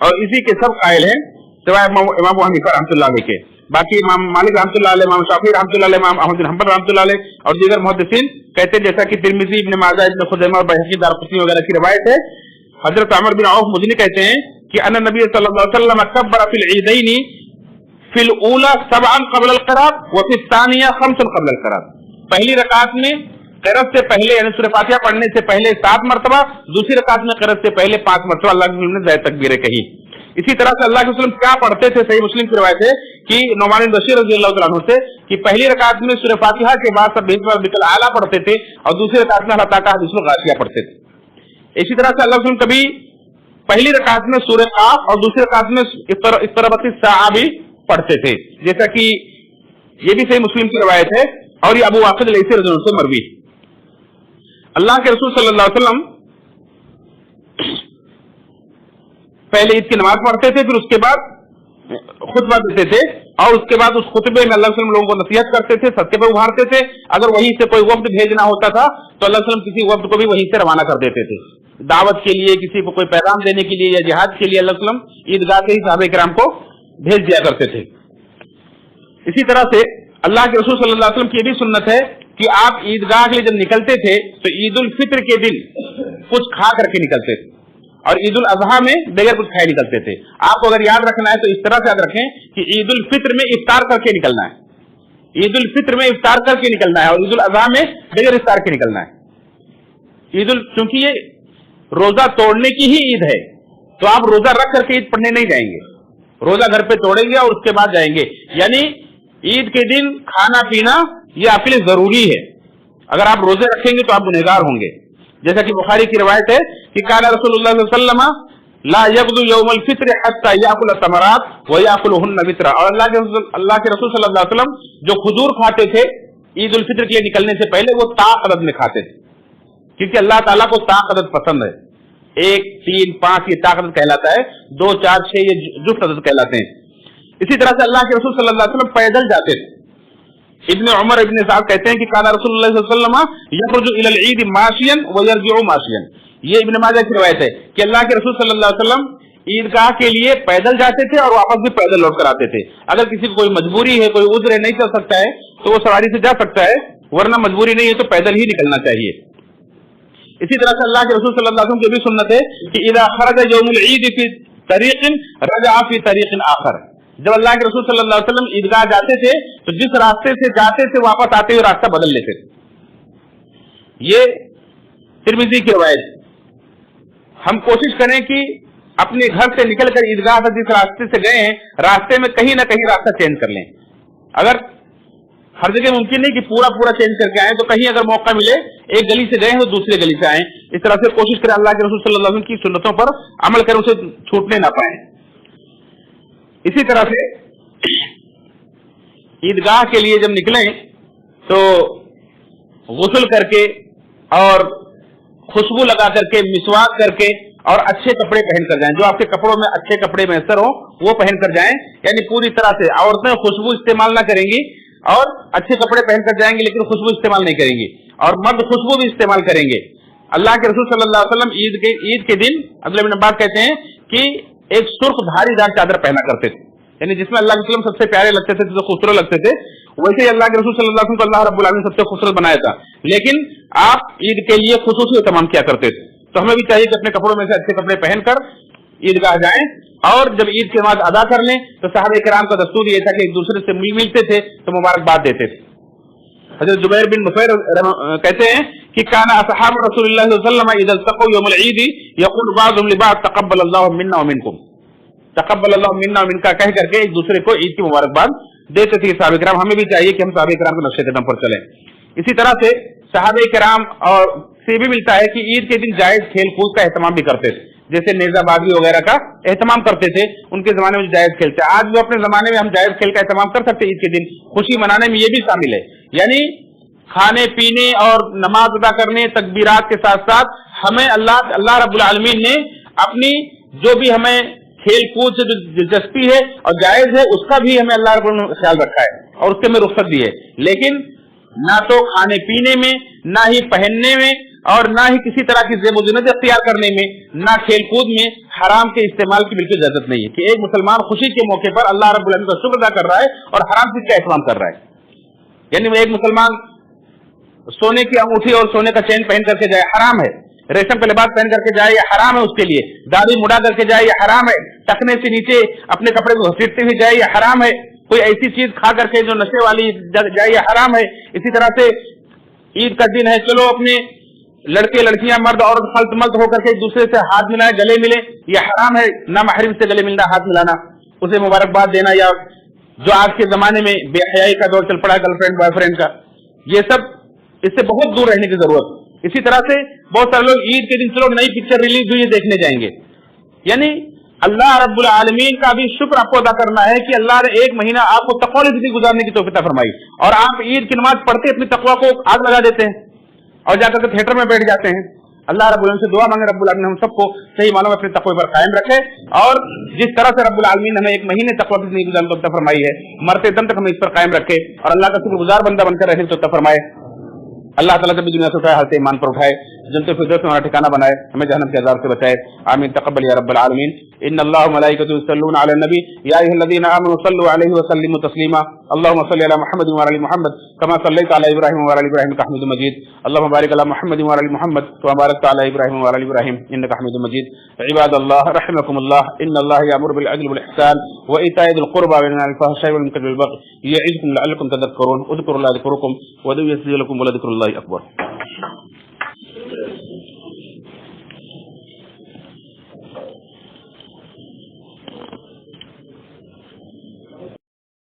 और इसी के सब कायल हैं सिवाय इमाम अबू हनीफा रहमतुल्लाह अलैह के। बाकी इमाम मालिक रहमतुल्लाह अलैह, इमाम शाफी रहमतुल्लाह अलैह, इमाम अहमद बिन हंबल रहमतुल्लाह अलैह और दीगर मुहद्दिसीन कहते हैं, जैसा कि तिरमिज़ी, इब्न माजा, इब्न खुज़ैमा और बैहक़ी, दारक़ुतनी वगैरह की रिवायत है। हजरत अमर बिन औफ मुज़नी कहते हैं कि अन्ना नबी सल्लल्लाहु अलैहि वसल्लम कब्बरा फिल ईदैनी फिल ऊला 7 क़ब्ल अल क़िरात व फिल सानिया 5 क़ब्ल अल क़िरात। पहली रकात में क़िरात से पहले यानी सूरह फातिहा पढ़ने से पहले 7 मरतबा, दूसरी रकात में क़िरात से पहले 5 मरतबा अल्लाह के रसूल ने जायद तकबीरें कही। इसी तरह से अल्लाह के रसूल क्या पढ़ते थे, सही मुस्लिम की रिवायत है कि नुमान बिन बशीर रज़ियल्लाहु तआला अन्हु से कि पहली रकात में सूरह फातिहा के बाद सब्बिहिस्म रब्बिकल आला पढ़ते थे और दूसरी रकात में हल अता हदीसुल गाशिया पढ़ते थे। इसी तरह से अल्लाह के रसूल कभी पहली रकात में सूरह काफ और दूसरी रकात में इक़्तरबतिस साआ भी पढ़ते थे, जैसा कि ये भी सही मुस्लिम की रिवायत है और ये अबू वाक़िद अलैहि रज़ियल्लाहु से मरवी। अल्लाह के रसूल सल्लल्लाहु अलैहि वसल्लम पहले ईद की नमाज पढ़ते थे, फिर उसके बाद खुतबा देते थे और उसके बाद उस खुतबे में अल्लाह लोगों को नसीहत करते थे, सत्य पर उभारते थे। अगर वहीं से कोई वफ्द भेजना होता था तो अल्लाह किसी वफ्द को भी वहीं से रवाना कर देते थे, दावत के लिए, किसी को कोई पैगाम देने के लिए या जिहाद के लिए अल्लाह ईदगाह से ही सहाबा किराम को भेज दिया करते थे। इसी तरह से اللہ کے रसूल सल्लल्लाहु अलैहि वसल्लम की ये भी सुन्नत है कि आप ईदगाह के लिए जब निकलते थे तो ईद उल फित्र के दिन कुछ खा करके निकलते थे और ईद उल अजहा में बगैर कुछ खाए निकलते थे। आपको अगर याद रखना है तो इस तरह से याद रखें कि ईद उल फित्र में इफ्तार करके निकलना है, ईद उल फित्र में इफ्तार करके निकलना है और ईद उल अजहा में बगैर इफ्तार के निकलना है। क्योंकि ये रोजा तोड़ने की ही ईद है, तो आप रोजा रख करके ईद पढ़ने नहीं जाएंगे, रोजा घर पे तोड़ेंगे और उसके बाद जाएंगे। यानी ईद के दिन खाना पीना ये आपके लिए जरूरी है। अगर आप रोजे रखेंगे तो आप गुनहगार होंगे। जैसा कि बुखारी की रिवायत है कि काला रसूलुल्लाह सल्लल्लाहु अलैहि वसल्लम ला यग़दु यौमुल फित्र हत्ता याकुल तमरात व याकुलुहुन्ना वित्रा। और अल्लाह के रसूल सल्लल्लाहु अलैहि वसल्लम जो खजूर खाते थे ईद उल फित्र के लिए निकलने से पहले वो ताक अदद में खाते थे, क्योंकि अल्लाह ताला को ताक अदद पसंद है। 1, 3, 5 ये ताक अदद कहलाता है, 2, 4, 6 ये जुफ्त अदद कहलाते हैं। इसी तरह से अल्लाह के रसूल सल्लल्लाहु अलैहि वसल्लम पैदल जाते थे। इब्न उमर इब्न साहब कहते हैं कि काला रसूलुल्लाह सल्लल्लाहु अलैहि वसल्लम यखरुजु इलल ईद माशियन व यरजिउ माशियन। ये इब्न माजा की रिवायत है कि अल्लाह के रसूल सल्लल्लाहु अलैहि वसल्लम ईदगाह के लिए पैदल जाते थे और वापस भी पैदल लौट कर आते थे। अगर किसी को कोई मजबूरी है, कोई उज्र है, नहीं चल सकता है तो वो सवारी से जा सकता है, वरना मजबूरी नहीं है तो पैदल ही निकलना चाहिए। इसी तरह से अल्लाह के रसूल सल्लल्लाहु अलैहि वसल्लम की भी सुन्नत है कि इदा खरज यौमुल ईद फी तरीक़िन रजअ फी तरीक़िन आखर। जब अल्लाह के रसूल सल्लल्लाहु अलैहि वसल्लम ईदगाह जाते थे तो जिस रास्ते से जाते थे वापस आते हुए रास्ता बदल लेते थे। ये तिरमिज़ी की रिवायत। हम कोशिश करें कि अपने घर से निकलकर ईदगाह तक जिस रास्ते से गए हैं रास्ते में कहीं ना कहीं रास्ता चेंज कर लें। अगर हर जगह मुमकिन नहीं कि पूरा चेंज करके आए, तो कहीं अगर मौका मिले एक गली से गए हैं तो दूसरी गली से आए। इस तरह से कोशिश करें अल्लाह के रसूल सल्लल्लाहु अलैहि वसल्लम की सुन्नतों पर अमल करें, उसे छूटने ना पाए। इसी तरह से ईदगाह के लिए जब निकलें तो गुस्ल करके और खुशबू लगा करके, मिसवाक करके और अच्छे कपड़े पहन कर जाएं। जो आपके कपड़ों में अच्छे कपड़े मैसर हो वो पहन कर जाएं। यानी पूरी तरह से औरतें खुशबू इस्तेमाल ना करेंगी और अच्छे कपड़े पहन कर जाएंगे लेकिन खुशबू इस्तेमाल नहीं करेंगी, और मर्द खुशबू भी इस्तेमाल करेंगे। अल्लाह के रसूल सल्लल्लाहु अलैहि वसल्लम ईद के दिन अब्दुल्लाह इब्न अब्बास कहते हैं कि एक सुर्ख धारीदार चादर पहना करते थे, यानी जिसमें अल्लाह के रसूल सबसे प्यारे लगते थे, जो खूबसूरत लगते थे, वैसे ही अल्लाह के रसूल सल्लल्लाहु अलैहि वसल्लम को अल्लाह रब्बुल आलमीन सबसे खूबसूरत बनाया था। लेकिन आप ईद के लिए खुसूसी एहतमाम किया करते थे, तो हमें भी चाहिए कि अपने कपड़ों में से अच्छे कपड़े पहनकर ईदगाह जाएं और जब ईद की नमाज अदा कर लें तो सहाबा किराम का दस्तूर ये था कि एक दूसरे से मिलते थे तो मुबारकबाद देते थे। हज़रत जुबैर बिन मुफैर कहते हैं कि काना असहाब रसूलुल्लाह सल्लल्लाहु अलैहि वसल्लम इज़ा तक़ौ यौमुल ईद यक़ूल बाज़ुहुम लिबाज़ तक़ब्बलल्लाहु मिन्ना व मिनकुम, तक़ब्बलल्लाहु मिन्ना व मिनका कह करके एक दूसरे को ईद की मुबारकबाद देते थे सहाबा किराम। हमें भी चाहिए कि हम सहाबा किराम के नक्शे कदम पर चलें। इसी तरह से सहाबा किराम और से भी मिलता है कि ईद के दिन जायज खेल कूद का एहतमाम भी करते थे, जैसे नेजाबाजी वगैरह का एहतमाम करते थे उनके जमाने में जायज खेल थे। आज भी अपने जमाने में हम जायज खेल का एहतमाम कर सकते हैं। ईद के दिन खुशी मनाने में ये भी शामिल है, यानी खाने पीने और नमाज अदा करने तकबीरात के साथ साथ हमें अल्लाह रब्बुल आलमीन ने अपनी जो भी हमें खेल कूद से जो दिलचस्पी है और जायज है उसका भी हमें अल्लाह रब्बुल आलमीन ख्याल रखा है और उसके में रुख्सत दी है। लेकिन ना तो खाने पीने में, ना ही पहनने में और ना ही किसी तरह की ज़ेब-ओ-ज़ीनत इख्तियार करने में, ना खेल कूद में हराम के इस्तेमाल की बिल्कुल इजाजत नहीं है कि एक मुसलमान खुशी के मौके पर अल्लाह रब्बुल आलमीन का शुक्र अदा कर रहा है और हराम चीज का एहतमाम कर रहा है। यानी एक मुसलमान सोने की अंगूठी और सोने का चेन पहन करके जाए हराम है, रेशम का लिबास पहन करके जाए ये हराम है उसके लिए, दाढ़ी मुड़ा करके जाए ये हराम है, टखने से नीचे अपने कपड़े को घसीटते हुए जाए ये हराम है, कोई ऐसी चीज खा करके जो नशे वाली जाए ये हराम है। इसी तरह से ईद का दिन है, चलो अपने लड़के लड़कियां मर्द औरत खल्त मल्त होकर के एक दूसरे से हाथ मिलाए गले मिले, ये हराम है। ना महरिम से गले मिलना, हाथ मिलाना, उसे मुबारकबाद देना, या जो आज के जमाने में बेहयाई का दौर चल पड़ा गर्लफ्रेंड बॉयफ्रेंड का, ये सब इससे बहुत दूर रहने की जरूरत। इसी तरह से बहुत सारे लोग ईद के दिन चलो नई पिक्चर रिलीज हुई है देखने जाएंगे। यानी अल्लाह रब्बुल आलमीन का भी शुक्र आपको अदा करना है कि अल्लाह ने एक महीना आपको तक़वा की जिंदगी गुजारने की तौफीक फरमाई और आप ईद की नमाज पढ़ते अपनी तक़वा को आग लगा देते हैं और जाकर के थिएटर में बैठ जाते हैं। अल्लाह रब्बुल आलमीन से दुआ मांगे रब्बुल आलमीन हम सबको सही मालूम अपने तक़वे पर कायम रखे और जिस तरह से रब्बुल आलमीन हमें एक महीने तक़वा की जिंदगी गुजारने की तौफीक फरमाई है मरते दम तक हमें इस पर कायम रखे और अल्लाह का शुक्रगुजार बंदा बनकर रहने की तौफीक फरमाए। अल्लाह ताला से भी दुनिया से उठाए, हालत ईमान पर उठाए। जन्नतुल फिरदौस में हमारा ठिकाना बनाए, हमें जहन्नम के अजाब से बचाए। आमीन। तक़ब्बल या रब्बल आलमीन। इन्नल्लाह व मलाइकतहु युसल्लूना अलन नबी या अय्युहल्लज़ीना आमनू सल्लु अलैहि व सल्लिमू तस्लीमा। अल्लाहुम्मा सल्लि अला मुहम्मद व अला आलि मुहम्मद कमा सल्लैता अला इब्राहीम व अला आलि इब्राहीम इन्नका हमीदुम मजीद। अल्लाहुम्मा बारिक अला मुहम्मद व अला आलि मुहम्मद कमा बारकता अला इब्राहीम व अला आलि इब्राहीम इन्नका हमीदुम मजीद। इबादल्लाह रहमकुमुल्लाह, इन्नल्लाह यामुरु बिल अदलि वल इहसान व ईताइ ज़िल क़ुरबा व यनहा अनिल फ़हशाइ वल मुनकरि वल बग़य यअिज़ुकुम लअल्लकुम तज़क्करून। उज़कुरुल्लाह यज़कुरुकुम व यस्ताग़फिर लकुम व लज़िक्रुल्लाहि अकबर।